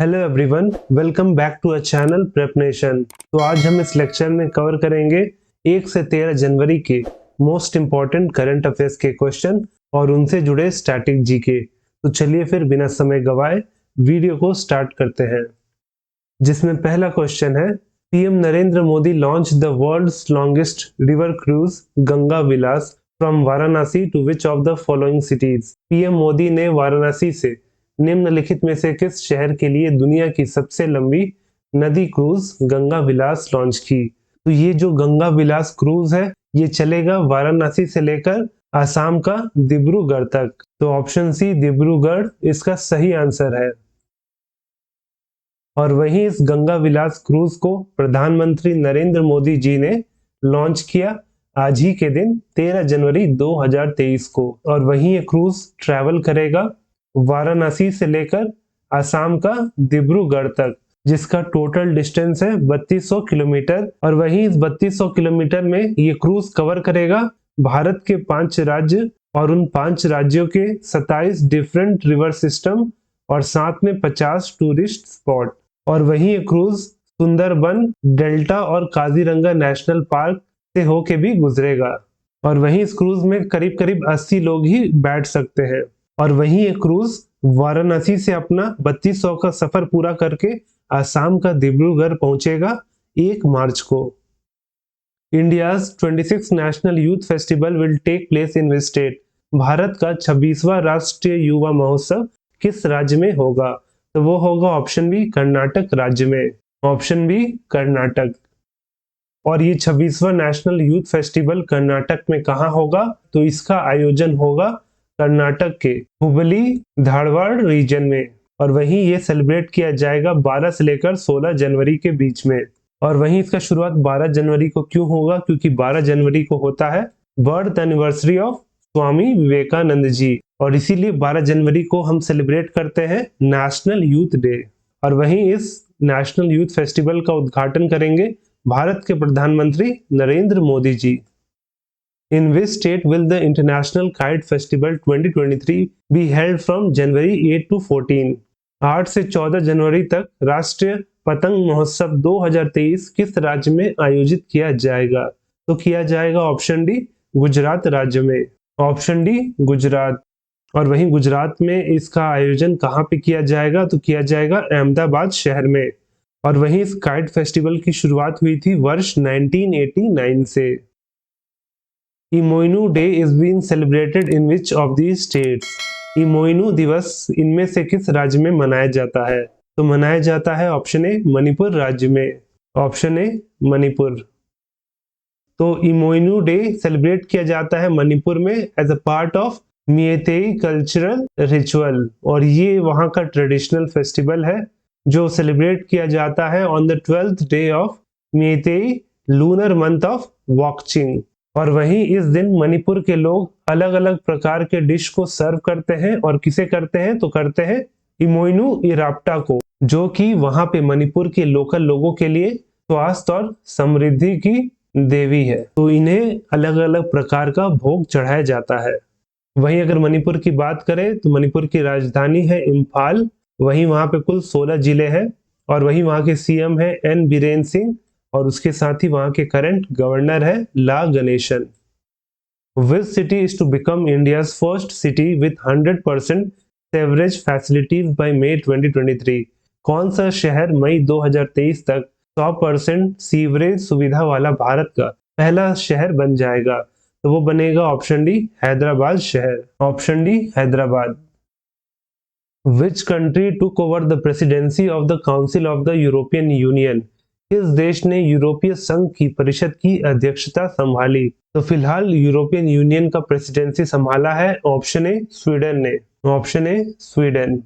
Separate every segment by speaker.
Speaker 1: Hello everyone, welcome back to a channel Prep Nation. तो आज हम इस लेक्चर में कवर करेंगे 1 से 13 जनवरी के मोस्ट इम्पॉर्टेंट करंट अफेयर्स के क्वेश्चन और उनसे जुड़े स्टैटिक जीके। तो चलिए फिर बिना समय गवाए वीडियो को स्टार्ट करते हैं, जिसमें पहला क्वेश्चन है, PM Narendra Modi launch the world's longest river cruise Ganga Vilas from Varanasi to which of the following cities. PM Modi ने वाराणसी से निम्नलिखित में से किस शहर के लिए दुनिया की सबसे लंबी नदी क्रूज गंगा विलास लॉन्च की। तो ये जो गंगा विलास क्रूज है ये चलेगा वाराणसी से लेकर आसाम का डिब्रूगढ़ तक। तो ऑप्शन सी डिब्रूगढ़ इसका सही आंसर है। और वहीं इस गंगा विलास क्रूज को प्रधानमंत्री नरेंद्र मोदी जी ने लॉन्च किया आज ही के दिन 13 जनवरी 2023 को। और वहीं ये क्रूज ट्रैवल करेगा वाराणसी से लेकर आसाम का डिब्रूगढ़ तक, जिसका टोटल डिस्टेंस है 3200 किलोमीटर। और वहीं इस 3200 किलोमीटर में ये क्रूज कवर करेगा भारत के 5 राज्य और उन 5 राज्यों के 27 डिफरेंट रिवर सिस्टम और साथ में 50 टूरिस्ट स्पॉट। और वहीं ये क्रूज सुंदरबन डेल्टा और काजीरंगा नेशनल पार्क से होके भी गुजरेगा। और वहीं इस क्रूज में करीब करीब 80 लोग ही बैठ सकते हैं। और वहीं ये क्रूज वाराणसी से अपना 3200 का सफर पूरा करके आसाम का डिब्रूगढ़ पहुंचेगा 1 मार्च को। India's 26 national youth festival will take place in which state. Bharat का 26वां राष्ट्रीय युवा महोत्सव किस राज्य में होगा। तो वो होगा ऑप्शन बी कर्नाटक राज्य में। Option B Karnataka. और ये 26वां नेशनल यूथ फेस्टिवल कर्नाटक में कहाँ होगा। तो इसका आयोजन होगा कर्नाटक के हुबली धारवाड़ रीजन में। और वहीं ये सेलिब्रेट किया जाएगा 12 से लेकर 16 जनवरी के बीच में। और वहीं इसका शुरुआत 12 जनवरी को क्यों होगा, क्योंकि 12 जनवरी को होता है birth anniversary of Swami Vivekananda ji, और इसीलिए 12 जनवरी को हम सेलिब्रेट करते हैं नेशनल यूथ डे। और वहीं इस नेशनल यूथ फेस्टिवल का उद्घाटन करेंगे भारत के प्रधानमंत्री Narendra Modi ji. In which state will the International Kite Festival 2023 be held from January 8 to 14? 8 से 14 जनवरी तक राष्ट्रीय पतंग महोत्सव 2023 किस राज्य में आयोजित किया जाएगा। तो किया जाएगा ऑप्शन डी गुजरात राज्य में। Option D Gujarat. और वहीं गुजरात में इसका आयोजन कहाँ पे किया जाएगा। तो किया जाएगा अहमदाबाद शहर में। और वहीं इस काइट फेस्टिवल की शुरुआत हुई थी वर्ष 1989 से। Imoinu day is been celebrated in which of the states. Imoinu दिवस इनमें से किस राज्य में मनाया जाता है। तो मनाया जाता है ऑप्शन ए मणिपुर राज्य में। Option A Manipur. तो इमोइनू डे सेलिब्रेट किया जाता है मणिपुर में as a part of Meitei cultural ritual. और ये वहां का ट्रेडिशनल फेस्टिवल है जो सेलिब्रेट किया जाता है on the 12th day of Meitei lunar month of Wakching. और वहीं इस दिन मणिपुर के लोग अलग अलग प्रकार के डिश को सर्व करते हैं। और किसे करते हैं। तो करते हैं इमोइनू इराप्टा को, जो कि वहां पे मणिपुर के लोकल लोगों के लिए स्वास्थ्य और समृद्धि की देवी है। तो इन्हें अलग अलग प्रकार का भोग चढ़ाया जाता है। वहीं अगर मणिपुर की बात करें तो मणिपुर की राजधानी है इम्फाल। वहीं वहां पे कुल 16 जिले हैं। और वहीं वहां के सीएम है एन बीरेन सिंह। और उसके साथ ही वहां के करंट गवर्नर है ला Ganesan. Which city is to become India's first city with 100% sewerage facilities by May 2023? कौन सा शहर मई 2023 तक 100% सीवरेज सुविधा वाला भारत का पहला शहर बन जाएगा। तो वो बनेगा ऑप्शन डी हैदराबाद शहर। Option D Hyderabad. Which country took over the presidency of the Council of the European Union? किस देश ने यूरोपीय संघ की परिषद की अध्यक्षता संभाली। तो फिलहाल यूरोपियन यूनियन का प्रेसिडेंसी संभाला है ऑप्शन ए स्वीडन ने। Option A Sweden.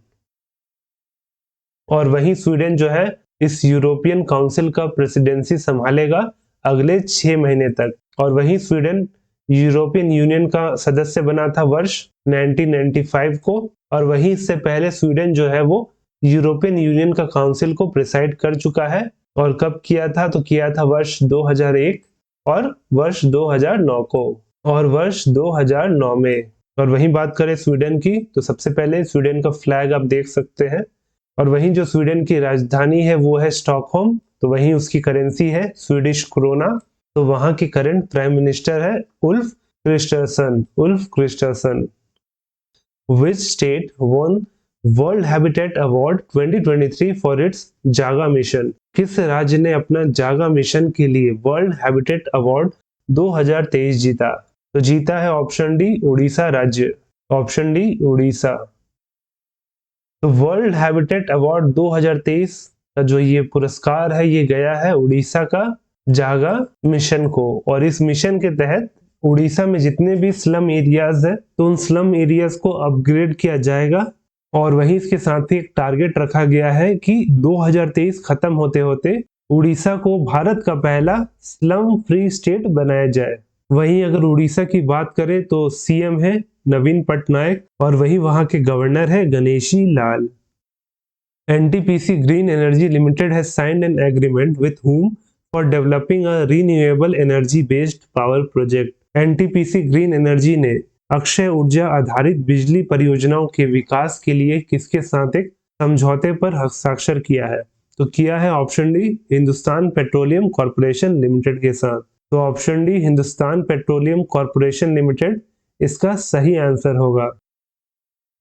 Speaker 1: और वहीं स्वीडन जो है इस यूरोपियन काउंसिल का प्रेसिडेंसी संभालेगा अगले 6 महीने तक। और वहीं स्वीडन यूरोपियन यूनियन का सदस्य बना था वर्ष 1995 को। और वहीं इससे पहले स्वीडन जो है वो यूरोपियन यूनियन का काउंसिल को प्रिसाइड कर चुका है। और कब किया था। तो किया था वर्ष 2001 और वर्ष 2009 को और वर्ष 2009 में। और वहीं बात करें स्वीडन की तो सबसे पहले स्वीडन का फ्लैग आप देख सकते हैं। और वहीं जो स्वीडन की राजधानी है वो है स्टॉकहोम, तो वहीं उसकी करेंसी है स्वीडिश क्रोना। तो वहां के करंट प्राइम मिनिस्टर है Ulf Kristersson. Which state won world habitat award 2023 for its Jaga mission? किस राज्य ने अपना जागा मिशन के लिए वर्ल्ड हैबिटेट अवार्ड 2023 जीता? तो जीता है ऑप्शन डी उड़ीसा राज्य, ऑप्शन डी उड़ीसा। तो वर्ल्ड हैबिटेट अवार्ड 2023 का जो ये पुरस्कार है ये गया है उड़ीसा का जागा मिशन को। और इस मिशन के तहत उड़ीसा में जितने भी स्लम एरियाज है तो उन स्लम एरियाज को अपग्रेड किया जाएगा। और वहीं इसके साथ ही एक टारगेट रखा गया है कि 2023 खत्म होते होते उड़ीसा को भारत का पहला स्लम फ्री स्टेट बनाया जाए। वहीं अगर उड़ीसा की बात करें तो सीएम है नवीन पटनायक और वही वहां के गवर्नर है Ganeshi Lal. NTPC green energy limited has signed an agreement with whom for developing a renewable energy based power project. NTPC green energy ने अक्षय ऊर्जा आधारित बिजली परियोजनाओं के विकास के लिए किसके साथ एक समझौते पर हस्ताक्षर किया है? तो किया है option D Hindustan petroleum corporation limited के साथ। तो option D Hindustan petroleum corporation limited इसका सही आंसर होगा।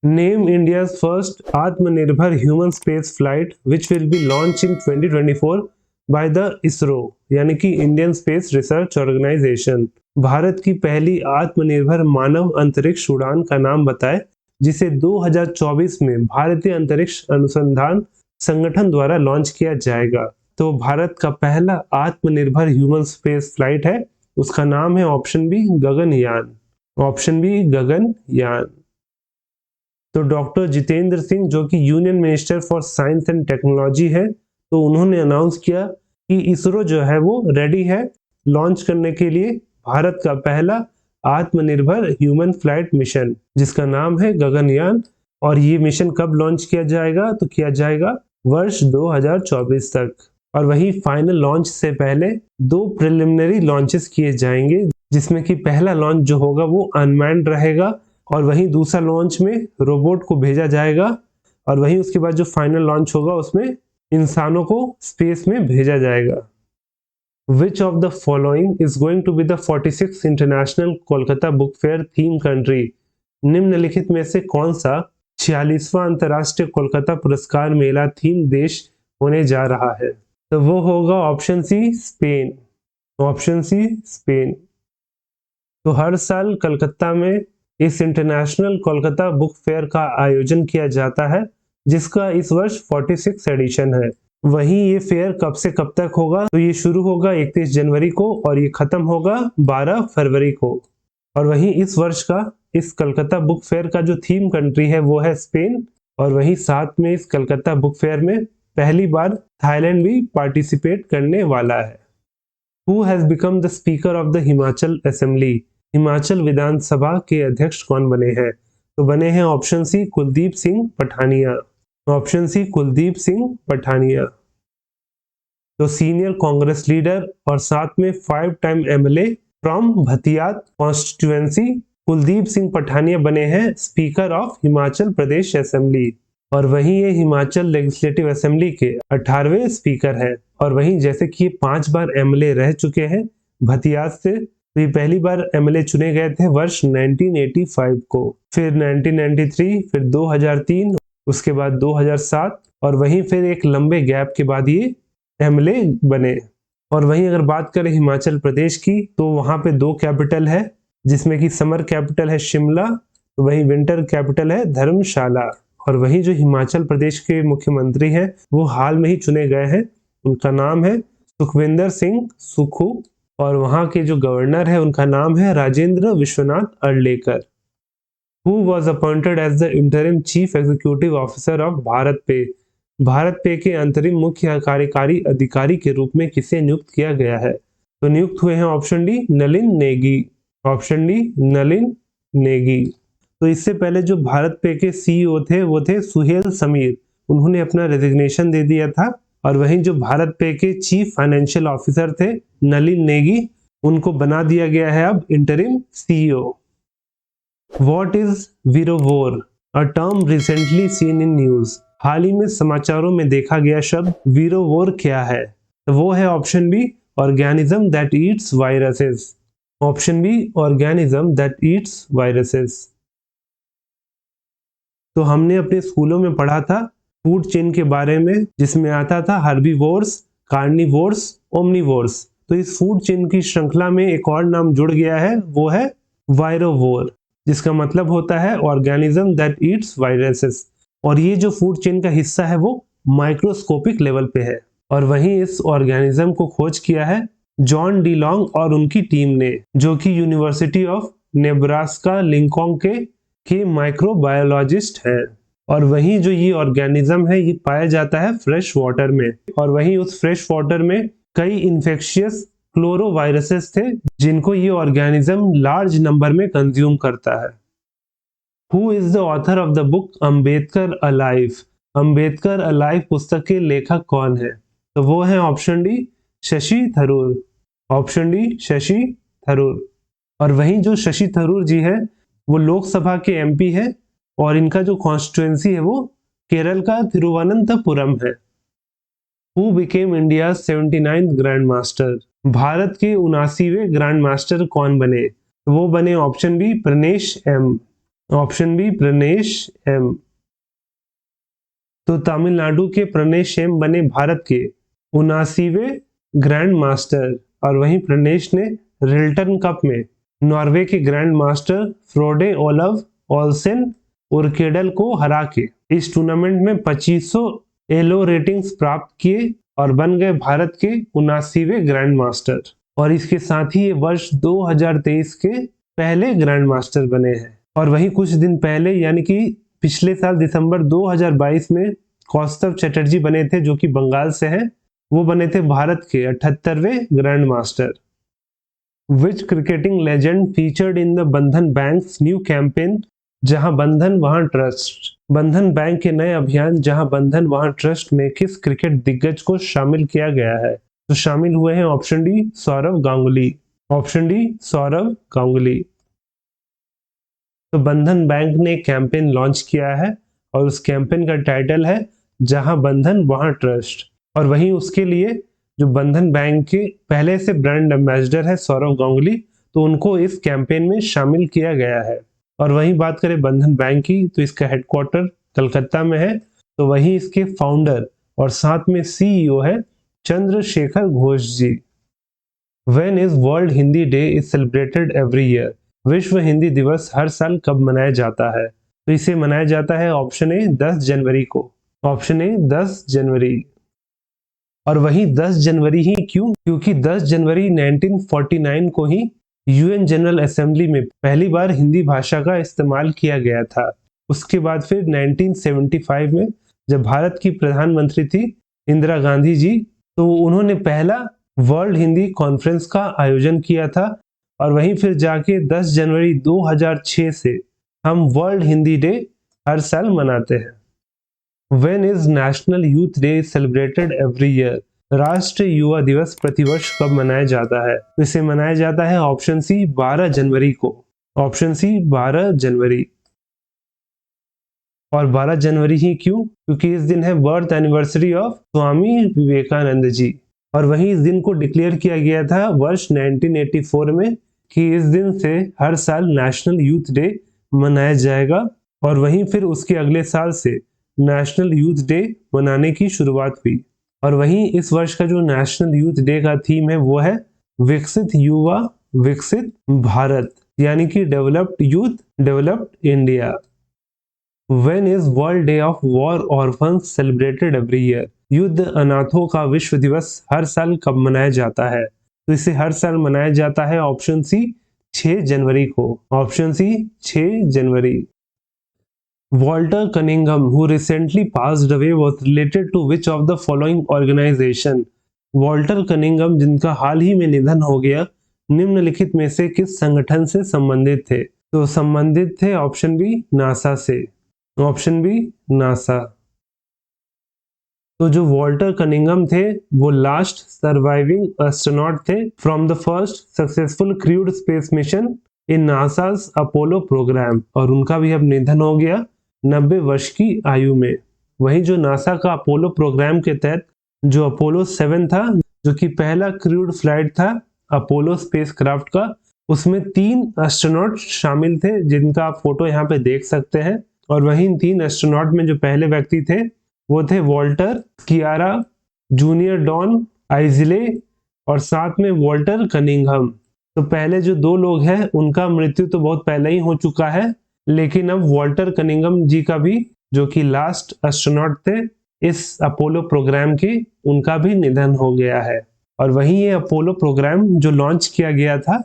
Speaker 1: Name India's first Atmanirbhar human space flight which will be launch in 2024 by the ISRO, यानी कि इंडियन स्पेस रिसर्च ऑर्गेनाइजेशन। भारत की पहली आत्मनिर्भर मानव अंतरिक्ष उड़ान का नाम बताएं जिसे 2024 में भारतीय अंतरिक्ष अनुसंधान संगठन द्वारा लॉन्च किया जाएगा। तो भारत का पहला आत्मनिर्भर ह्यूमन स्पेस फ्लाइट है, उसका नाम है option B Gaganyaan, option B Gaganyaan. तो डॉक्टर जितेंद्र सिंह जो कि union minister for science and technology है, तो उन्होंने अनाउंस किया कि इसरो जो है वो रेडी है लॉन्च करने के लिए भारत का पहला आत्मनिर्भर ह्यूमन फ्लाइट मिशन जिसका नाम है गगनयान। और ये मिशन कब लॉन्च किया जाएगा? तो किया जाएगा वर्ष 2024 तक। और वही फाइनल लॉन्च से पहले 2 प्रिलिमिनरी लॉन्चेस किए जाएंगे जिसमें कि पहला लॉन्च जो होगा वो अनमैन्ड रहेगा और वहीं दूसरा लॉन्च में रोबोट को भेजा जाएगा और वहीं उसके बाद जो फाइनल लॉन्च होगा उसमें इंसानों को स्पेस में भेजा जाएगा। Which of the following is going to be the 46th International Kolkata book fair theme country? निम्नलिखित में से कौन सा 46वां अंतरराष्ट्रीय कोलकाता पुरस्कार मेला थीम देश होने जा रहा है? तो वो होगा option C Spain, option C Spain. तो हर साल कलकत्ता में इस इंटरनेशनल कोलकाता बुक फेयर का आयोजन किया जाता है जिसका इस वर्ष 46 एडिशन है। वहीं ये फेयर कब से कब तक होगा? तो ये शुरू होगा 31 जनवरी को और ये खत्म होगा 12 फरवरी को। और वहीं इस वर्ष का इस कलकत्ता बुक फेयर का जो थीम कंट्री है वो है स्पेन। और वहीं साथ में इस कलकत्ता बुक फेयर में पहली बार थाईलैंड भी पार्टिसिपेट करने वाला है। Who has become the speaker of the Himachal assembly? Himachal विधानसभा के अध्यक्ष कौन बने हैं? तो बने हैं option C Kuldeep Singh Pathania, option C Kuldeep Singh Pathania. तो सीनियर कांग्रेस लीडर और साथ में 5 time MLA from Bhattiyat constituency Kuldeep Singh Pathania बने हैं speaker of Himachal Pradesh assembly. और वहीं ये हिमाचल लेजिस्लेटिव असेंबली के 18वें स्पीकर है। और वहीं जैसे कि ये 5 बार एमएलए रह चुके हैं भतियात से, तो ये पहली बार एमएलए चुने गए थे वर्ष 1985 को, फिर 1993, फिर 2003, उसके बाद 2007 और वहीं फिर एक लंबे गैप के बाद ये एमएलए बने। और वहीं अगर बात करें हिमाचल प्रदेश की तो वहां पे 2 कैपिटल है जिसमें कि समर कैपिटल है शिमला, तो वहीं विंटर कैपिटल है धर्मशाला। और वहीं जो हिमाचल प्रदेश के मुख्यमंत्री हैं वो हाल में ही चुने गए हैं, उनका नाम है सुखविंदर सिंह सुक्खू। और वहां के जो गवर्नर है उनका नाम है Rajendra Vishwanath Arlekar. Who was appointed as the interim chief executive officer of Bharat पे? भारत पे के अंतरिम मुख्य कार्यकारी अधिकारी के रूप में किसे नियुक्त किया गया है? तो नियुक्त हुए हैं option D Nalin Negi, option D Nalin Negi. तो इससे पहले जो भारत पे के सीईओ थे वो थे सुहेल समीर, उन्होंने अपना रेजिग्नेशन दे दिया था। और वहीं जो भारत पे के चीफ फाइनेंशियल ऑफिसर थे नलिन नेगी, उनको बना दिया गया है अब interim CEO. What is Virovor? A term recently seen in news. हाल ही में समाचारों में देखा गया शब्द वीरोवोर क्या है? तो वो है option B, organism that eats viruses. Option B, organism that eats viruses. तो हमने अपने स्कूलों में पढ़ा था फूड चेन के बारे में, जिसमें आता था हर्बीवोर्स, कार्निवोर्स, ओमनिवोर्स। तो इस फूड चेन की श्रृंखला में एक और नाम जुड़ गया है, वो है वायरोवोर, जिसका मतलब होता है ऑर्गेनिज्म दैट ईट्स वायरसेस। और ये जो फूड चेन का हिस्सा है वो माइक्रोस्कोपिक लेवल पे है। और वहीं इस ऑर्गेनिज्म को खोज किया है जॉन डी लॉन्ग और उनकी टीम ने, जो कि यूनिवर्सिटी ऑफ नेब्रास्का लिंकॉन के माइक्रोबायोलॉजिस्ट हैं। और वहीं जो ये ऑर्गेनिज्म है ये पाया जाता है फ्रेश वाटर में। और वहीं उस फ्रेश वाटर में कई इन्फेक्शियस क्लोरोवायरसेस थे, जिनको ये ऑर्गेनिज्म लार्ज नंबर में कंज्यूम करता है। Who is the author of the book Ambedkar alive? Ambedkar alive पुस्तक के लेखक कौन है? तो वो है option D, Shashi Tharoor. Option D, Shashi Tharoor. और वहीं जो शशि थरूर जी है वो लोकसभा के एमपी है, और इनका जो कॉन्स्टिट्यूएंसी है वो केरल का तिरुवनंतपुरम है। Who became India 79th grand master? Bharat के 79वें ग्रैंड मास्टर कौन बने? तो वो बने option B, Pranesh M. Option B, Pranesh M. तो तमिलनाडु के प्रनेश एम बने भारत के 79वें ग्रैंड मास्टर। और वहीं प्रनेश ने रिल्टन कप में नॉर्वे के ग्रैंड मास्टर फ्रोडे ओलव ओल्सेन उर्केडल को हरा के इस टूर्नामेंट में 2500 एलो रेटिंग्स प्राप्त किए और बन गए भारत के 79वें ग्रैंड मास्टर। और इसके साथ ही ये वर्ष 2023 के पहले ग्रैंड मास्टर बने हैं। और वहीं कुछ दिन पहले यानी कि पिछले साल दिसंबर 2022 में कौस्तव चटर्जी बने थे, जो कि बंगाल से हैं। वो बने थे भारत के 78वें grand master. Which cricketing legend featured in the Bandhan bank's new campaign जहां बंधन वहां ट्रस्ट? बंधन बैंक के नए अभियान जहां बंधन वहां ट्रस्ट में किस क्रिकेट दिग्गज को शामिल किया गया है? तो शामिल हुए हैं option D, Sourav Ganguly. Option D, Sourav Ganguly. तो बंधन बैंक ने कैंपेन लॉन्च किया है और उस कैंपेन का टाइटल है जहां बंधन वहां ट्रस्ट। और वहीं उसके लिए जो बंधन बैंक के पहले से ब्रांड एम्बेसडर है सौरव गांगुली, तो उनको इस कैंपेन में शामिल किया गया है। और वहीं बात करें बंधन बैंक की, तो इसका हेडक्वार्टर कलकत्ता में है। तो वहीं इसके फाउंडर और साथ में सीईओ है Chandrashekhar Ghosh ji. When is world Hindi day is celebrated every year? विश्व हिंदी दिवस हर साल कब मनाया जाता है? तो इसे मनाया जाता है ऑप्शन ए, 10 जनवरी को। ऑप्शन ए, 10 जनवरी। और वहीं 10 जनवरी ही क्यों? क्योंकि 10 जनवरी 1949 को ही यूएन जनरल असेंबली में पहली बार हिंदी भाषा का इस्तेमाल किया गया था। उसके बाद फिर 1975 में जब भारत की प्रधानमंत्री थी इंदिरा गांधी जी, तो उन्होंने पहला वर्ल्ड हिंदी कॉन्फ्रेंस का आयोजन किया था। और वहीं फिर जाके 10 जनवरी 2006 से हम वर्ल्ड हिंदी डे हर साल मनाते हैं। When is National Youth Day celebrated every year? राष्ट्रीय युवा दिवस प्रतिवर्ष कब मनाया जाता है? इसे मनाया जाता है ऑप्शन सी, 12 जनवरी को। ऑप्शन सी, 12 जनवरी। और 12 जनवरी ही क्यों? क्योंकि इस दिन है birth anniversary of Swami Vivekananda ji. और वहीं इस दिन को डिक्लेयर किया गया था वर्ष 1984 में कि इस दिन से हर साल नेशनल यूथ डे मनाया जाएगा। और वहीं फिर उसके अगले साल से नेशनल यूथ डे मनाने की शुरुआत हुई। और वहीं इस वर्ष का जो नेशनल यूथ डे का थीम है वो है विकसित युवा विकसित भारत, यानी कि developed youth developed India. When is World Day of War Orphans celebrated every year? युद्ध अनाथों का विश्व दिवस हर साल कब मनाया जाता है? तो इसे हर साल मनाया जाता है ऑप्शन सी, 6 जनवरी को। ऑप्शन सी, 6 जनवरी। Walter Cunningham, who recently passed away, was related to which of the following organization? Walter Cunningham जिनका हाल ही में निधन हो गया, निम्नलिखित में से किस संगठन से संबंधित थे? तो संबंधित थे ऑप्शन बी, नासा से। Option B, NASA. तो जो वॉल्टर कनिंगम थे वो लास्ट सर्वाइविंग एस्ट्रोनॉट थे from the first successful crewed space mission in NASA's Apollo programme. और उनका भी अब निधन हो गया 90 वर्ष की आयु में। वहीं जो नासा का अपोलो प्रोग्राम के तहत जो अपोलो 7 था, जो कि पहला क्रूड फ्लाइट था अपोलो स्पेसक्राफ्ट का, उसमें 3 एस्ट्रोनॉट शामिल थे जिनका आप फोटो यहाँ पे देख सकते हैं। और वहीं 3 एस्ट्रोनॉट में जो पहले व्यक्ति थे वो थे वॉल्टर स्कियारा, जूनियर डॉन आइजले और साथ में वॉल्टर कनिंघम। तो पहले जो 2 लोग हैं उनका मृत्यु तो बहुत पहले ही हो चुका है, लेकिन अब वॉल्टर कनिंघम जी का भी, जो कि लास्ट एस्ट्रोनॉट थे इस अपोलो प्रोग्राम के, उनका भी निधन हो गया है। और वहीं ये अपोलो प्रोग्राम जो लॉन्च किया गया था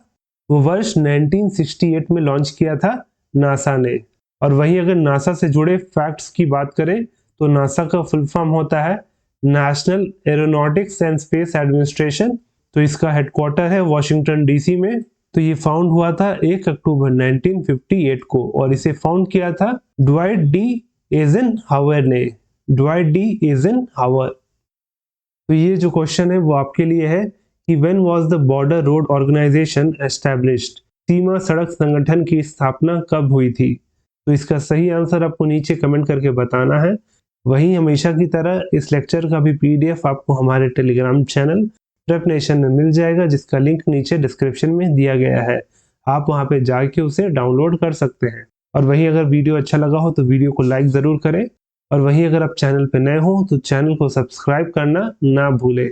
Speaker 1: वो वर्ष 1968 में लॉन्च किया था नासा ने। और वहीं अगर नासा से जुड़े फैक्ट्स की बात करें तो नासा का फुल फॉर्म होता है national aeronautics and space administration. तो इसका हेडक्वार्टर है वॉशिंगटन डीसी में। तो ये फाउंड हुआ था 1 अक्टूबर 1958 को और इसे फाउंड किया था ड्वाइट डी एइज़नहावर ने। Dwight D Eisenhower. तो ये जो क्वेश्चन है वो आपके लिए है कि when was the border road organisation established, सीमा सड़क संगठन की स्थापना कब हुई थी? तो इसका सही आंसर आपको नीचे कमेंट करके बताना है। वहीं हमेशा की तरह इस लेक्चर का भी पीडीएफ आपको हमारे टेलीग्राम चैनल प्रेप नेशन में मिल जाएगा, जिसका लिंक नीचे डिस्क्रिप्शन में दिया गया है। आप वहां पे जाके उसे डाउनलोड कर सकते हैं। और वहीं अगर वीडियो अच्छा लगा हो तो वीडियो को लाइक जरूर करें। और वहीं अगर आप चैनल पे नए हो तो चैनल को सब्सक्राइब करना ना भूलें।